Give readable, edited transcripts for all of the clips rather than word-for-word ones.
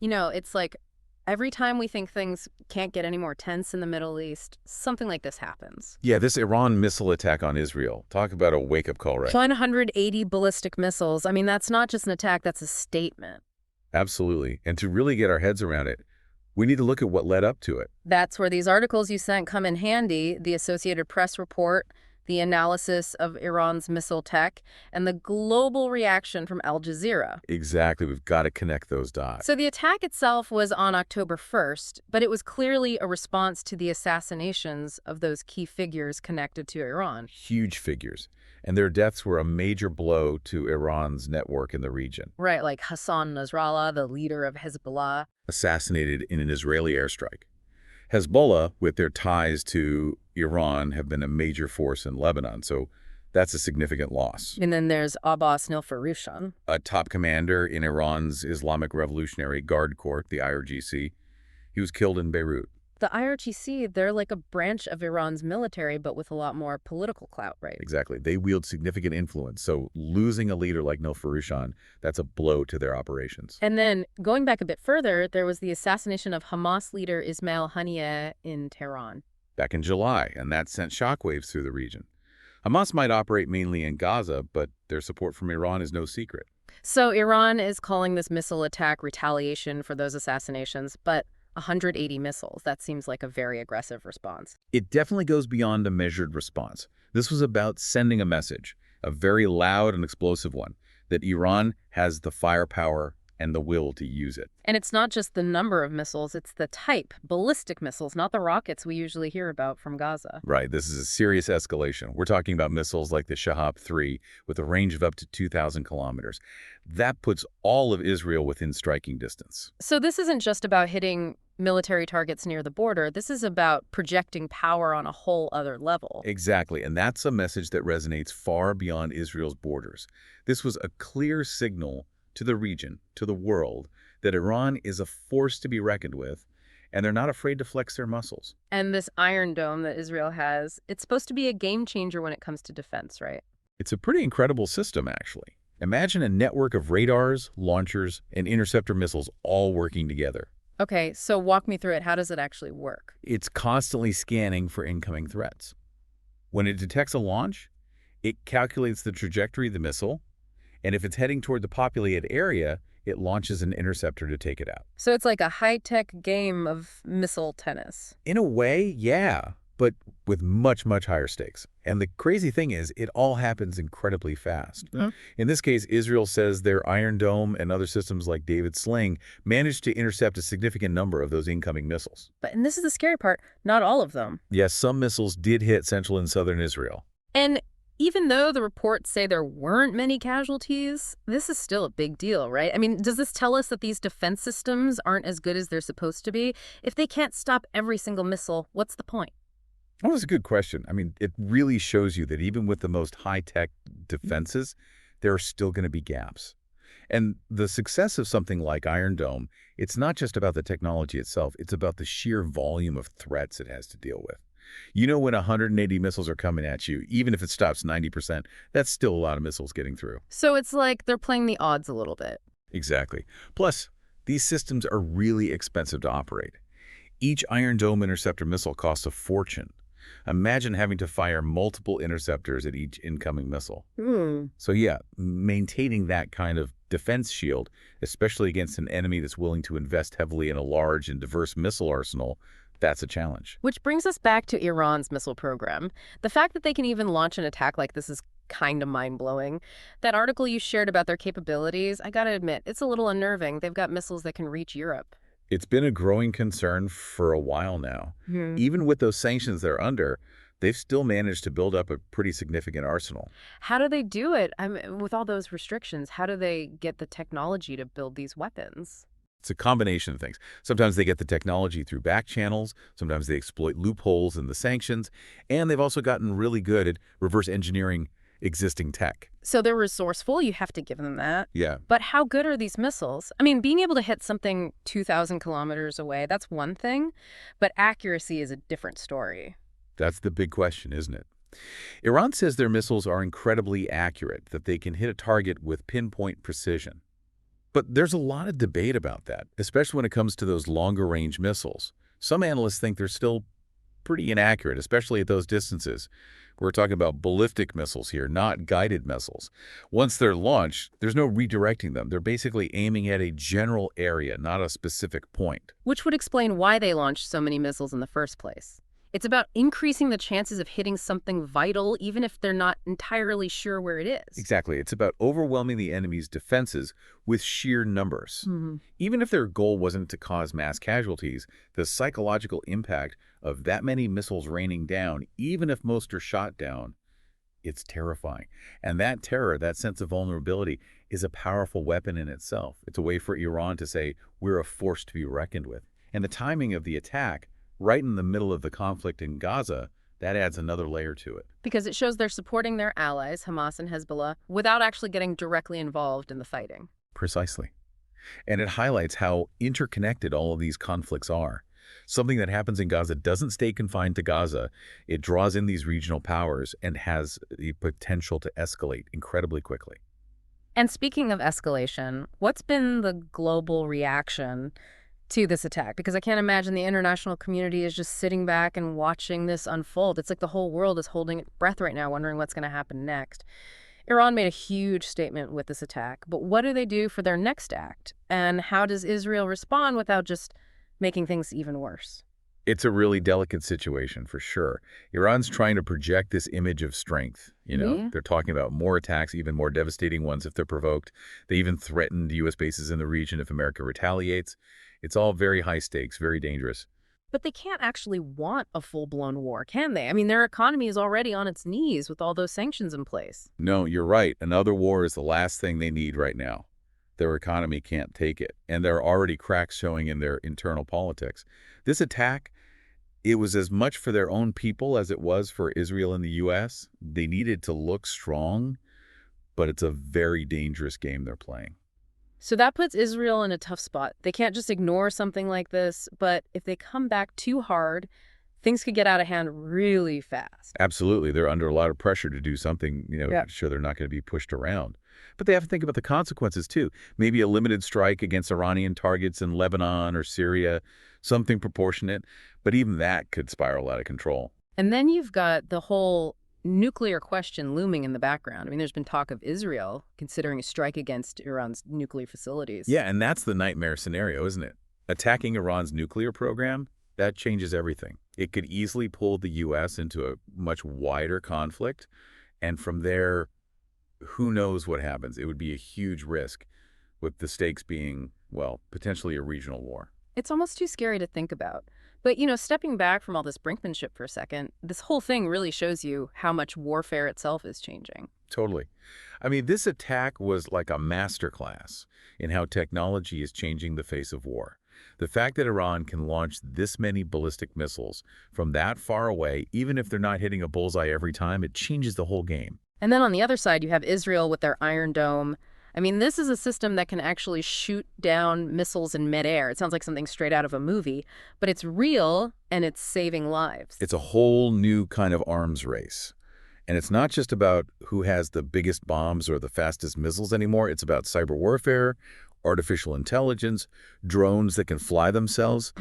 It's like every time we think things can't get any more tense in the Middle East, something like this happens. Yeah, this Iran missile attack on Israel. Talk about a wake-up call, right? 180 ballistic missiles. I mean, that's not just an attack, that's a statement. Absolutely. And to really get our heads around it, we need to look at what led up to it. That's where these articles you sent come in handy, the Associated Press report, the analysis of Iran's missile tech, and the global reaction from Al Jazeera. Exactly. We've got to connect those dots. So the attack itself was on October 1st, but it was clearly a response to the assassinations of those key figures connected to Iran. Huge figures. And their deaths were a major blow to Iran's network in the region. Right, like Hassan Nasrallah, the leader of Hezbollah. Assassinated in an Israeli airstrike. Hezbollah, with their ties to Iran, have been a major force in Lebanon, so that's a significant loss. And then there's Abbas Nilfaroushan. A top commander in Iran's Islamic Revolutionary Guard Corps, the IRGC, he was killed in Beirut. The IRGC, they're like a branch of Iran's military, but with a lot more political clout, right? Exactly. They wield significant influence, so losing a leader like Nilfaroushan, that's a blow to their operations. And then, going back a bit further, there was the assassination of Hamas leader Ismail Haniyeh in Tehran. Back in July, and that sent shockwaves through the region. Hamas might operate mainly in Gaza, but their support from Iran is no secret. So Iran is calling this missile attack retaliation for those assassinations, but 180 missiles, that seems like a very aggressive response. It definitely goes beyond a measured response. This was about sending a message, a very loud and explosive one, that Iran has the firepower and the will to use it. And it's not just the number of missiles, it's the type, ballistic missiles, not the rockets we usually hear about from Gaza. Right, this is a serious escalation. We're talking about missiles like the Shahab-3 with a range of up to 2,000 kilometers. That puts all of Israel within striking distance. So this isn't just about hitting military targets near the border. This is about projecting power on a whole other level. Exactly, and that's a message that resonates far beyond Israel's borders. This was a clear signal to the region, to the world, that Iran is a force to be reckoned with, and they're not afraid to flex their muscles. And this Iron Dome that Israel has, it's supposed to be a game changer when it comes to defense, right? It's a pretty incredible system, actually. Imagine a network of radars, launchers, and interceptor missiles all working together. Okay, so walk me through it. How does it actually work? It's constantly scanning for incoming threats. When it detects a launch, it calculates the trajectory of the missile, and if it's heading toward the populated area, it launches an interceptor to take it out. So it's like a high-tech game of missile tennis. In a way, yeah, but with much, much higher stakes. And the crazy thing is, it all happens incredibly fast. In this case, Israel says their Iron Dome and other systems like David's Sling managed to intercept a significant number of those incoming missiles. And this is the scary part, not all of them. Yes, some missiles did hit central and southern Israel. And even though the reports say there weren't many casualties, this is still a big deal, right? I mean, does this tell us that these defense systems aren't as good as they're supposed to be? If they can't stop every single missile, what's the point? Well, that's a good question. I mean, it really shows you that even with the most high-tech defenses, there are still going to be gaps. And the success of something like Iron Dome, it's not just about the technology itself, it's about the sheer volume of threats it has to deal with. You know, when 180 missiles are coming at you, even if it stops 90%, that's still a lot of missiles getting through. So it's like they're playing the odds a little bit. Exactly. Plus, these systems are really expensive to operate. Each Iron Dome interceptor missile costs a fortune. Imagine having to fire multiple interceptors at each incoming missile. So yeah, maintaining that kind of defense shield, especially against an enemy that's willing to invest heavily in a large and diverse missile arsenal, that's a challenge. Which brings us back to Iran's missile program. The fact that they can even launch an attack like this is kind of mind-blowing. That article you shared about their capabilities, I gotta admit, it's a little unnerving. They've got missiles that can reach Europe. It's been a growing concern for a while now. Even with those sanctions they're under, they've still managed to build up a pretty significant arsenal. How do they do it? I mean, with all those restrictions, how do they get the technology to build these weapons? It's a combination of things. Sometimes they get the technology through back channels, sometimes they exploit loopholes in the sanctions, and they've also gotten really good at reverse engineering existing tech. So they're resourceful, you have to give them that. Yeah. But how good are these missiles? I mean, being able to hit something 2,000 kilometers away, that's one thing, but accuracy is a different story. That's the big question, isn't it? Iran says their missiles are incredibly accurate, that they can hit a target with pinpoint precision. But there's a lot of debate about that, especially when it comes to those longer-range missiles. Some analysts think they're still pretty inaccurate, especially at those distances. We're talking about ballistic missiles here, not guided missiles. Once they're launched, there's no redirecting them. They're basically aiming at a general area, not a specific point. Which would explain why they launched so many missiles in the first place. It's about increasing the chances of hitting something vital, even if they're not entirely sure where it is. Exactly. It's about overwhelming the enemy's defenses with sheer numbers. Even if their goal wasn't to cause mass casualties, the psychological impact of that many missiles raining down, even if most are shot down, it's terrifying. And that terror, that sense of vulnerability, is a powerful weapon in itself. It's a way for Iran to say, we're a force to be reckoned with. And the timing of the attack, right in the middle of the conflict in Gaza, that adds another layer to it. Because it shows they're supporting their allies, Hamas and Hezbollah, without actually getting directly involved in the fighting. Precisely. And it highlights how interconnected all of these conflicts are. Something that happens in Gaza doesn't stay confined to Gaza. It draws in these regional powers and has the potential to escalate incredibly quickly. And speaking of escalation, what's been the global reaction to this attack? Because I can't imagine the international community is just sitting back and watching this unfold. It's like the whole world is holding its breath right now, wondering what's going to happen next. Iran made a huge statement with this attack, but what do they do for their next act? And how does Israel respond without just making things even worse? It's a really delicate situation for sure. Iran's trying to project this image of strength. Yeah. They're talking about more attacks, even more devastating ones if they're provoked. They even threatened U.S. bases in the region if America retaliates. It's all very high stakes, very dangerous. But they can't actually want a full-blown war, can they? I mean, their economy is already on its knees with all those sanctions in place. No, you're right. Another war is the last thing they need right now. Their economy can't take it, and there are already cracks showing in their internal politics. This attack, it was as much for their own people as it was for Israel and the U.S. They needed to look strong, but it's a very dangerous game they're playing. So that puts Israel in a tough spot. They can't just ignore something like this, but if they come back too hard, things could get out of hand really fast. Absolutely. They're under a lot of pressure to do something, Yeah. to show they're not going to be pushed around. But they have to think about the consequences, too. Maybe a limited strike against Iranian targets in Lebanon or Syria, something proportionate. But even that could spiral out of control. And then you've got the whole nuclear question looming in the background. I mean, there's been talk of Israel considering a strike against Iran's nuclear facilities. Yeah, and that's the nightmare scenario, isn't it? Attacking Iran's nuclear program, that changes everything. It could easily pull the U.S. into a much wider conflict. And from there, who knows what happens? It would be a huge risk, with the stakes being, well, potentially a regional war. It's almost too scary to think about. But, stepping back from all this brinkmanship for a second, this whole thing really shows you how much warfare itself is changing. Totally. I mean, this attack was like a masterclass in how technology is changing the face of war. The fact that Iran can launch this many ballistic missiles from that far away, even if they're not hitting a bullseye every time, it changes the whole game. And then on the other side, you have Israel with their Iron Dome. I mean, this is a system that can actually shoot down missiles in midair. It sounds like something straight out of a movie, but it's real and it's saving lives. It's a whole new kind of arms race. And it's not just about who has the biggest bombs or the fastest missiles anymore. It's about cyber warfare, artificial intelligence, drones that can fly themselves.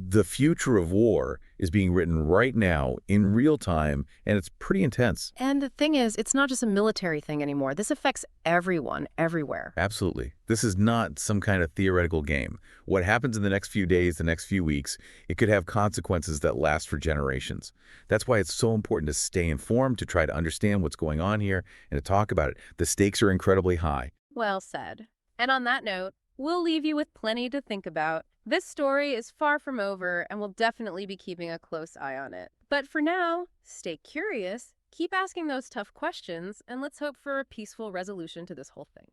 The future of war is being written right now in real time, and it's pretty intense. And the thing is, it's not just a military thing anymore. This affects everyone, everywhere. Absolutely. This is not some kind of theoretical game. What happens in the next few days, the next few weeks, it could have consequences that last for generations. That's why it's so important to stay informed, to try to understand what's going on here, and to talk about it. The stakes are incredibly high. Well said. And on that note, we'll leave you with plenty to think about. This story is far from over, and we'll definitely be keeping a close eye on it. But for now, stay curious, keep asking those tough questions, and let's hope for a peaceful resolution to this whole thing.